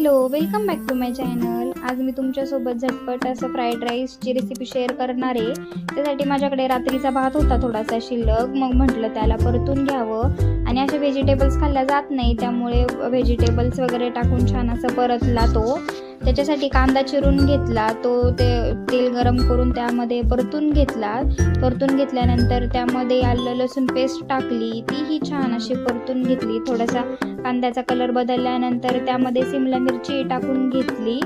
Hello, welcome back to my channel. आज मी तुमच्यासोबत झटपट असं फ्राईड राईसची रेसिपी शेअर करणार आहे। त्यासाठी माझ्याकडे रात्रीचा भात होता थोडासा शिल्लक, मग म्हटलं त्याला परतून घ्यावं आणि असे व्हेजिटेबल्स खाल्ल्या जात नाही, त्यामुळे व्हेजिटेबल्स वगैरे टाकून छान असं परतला तो। त्याच्यासाठी कांदा चिरून घेतला, तो तेल गरम करून त्यामध्ये परतून घेतला। परतून घेतल्यानंतर त्यामध्ये आलं लसूण पेस्ट टाकली, तीही छान अशी परतून घेतली। थोडासा कांद्याचा कलर बदलल्यानंतर त्यामध्ये शिमला मिरची टाकून घेतली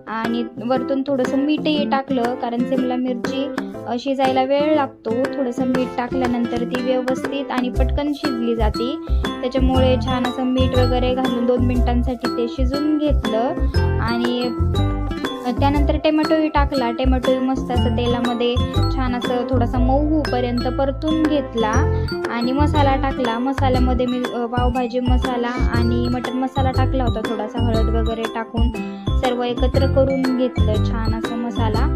आणि वरतून थोडंसं मीठही टाकलं, कारण शिमला मिरची शिजायला वेळ लागतो। थोडंसं मीठ टाकल्यानंतर ती व्यवस्थित आणि पटकन शिजली जाते, त्याच्यामुळे छान असं मीठ वगैरे घालून 2 मिनिटांसाठी ते शिजून घेतलं आणि त्यानंतर टोमॅटोही टाकला। टोमॅटोही मस्त असं तेलामध्ये छान असं थोडासा मऊ होईपर्यंत परतून घेतला आणि मसाला टाकला। मसाल्यामध्ये मी पावभाजी मसाला आणि मटन मसाला टाकला होता, थोडासा हळद वगैरे टाकून सर्व एकत्र करून घेतलं छान असं मसाला।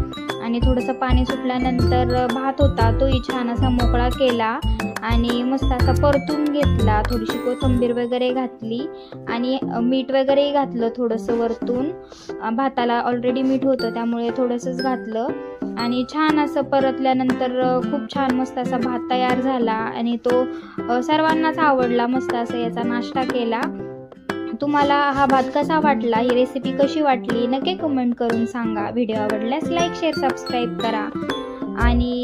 आणि थोडंसं पाणी सुटल्यानंतर भात होता तोही छान असा मोकळा केला आणि मस्त असा परतून घेतला। थोडीशी कोथिंबीर वगैरे घातली आणि मीठ वगैरेही घातलं थोडंसं वरतून। भाताला ऑलरेडी मीठ होतं त्यामुळे थोडंसंच घातलं आणि छान असं परतल्यानंतर खूप छान मस्त असा भात तयार झाला आणि तो सर्वांनाच आवडला। मस्त असं याचा नाश्ता केला। तुम्हाला हा भात कसा वाटला, ही रेसिपी कशी वाटली नक्की कमेंट करून सांगा। व्हिडिओ आवडल्यास लाईक शेअर सबस्क्राईब करा आणि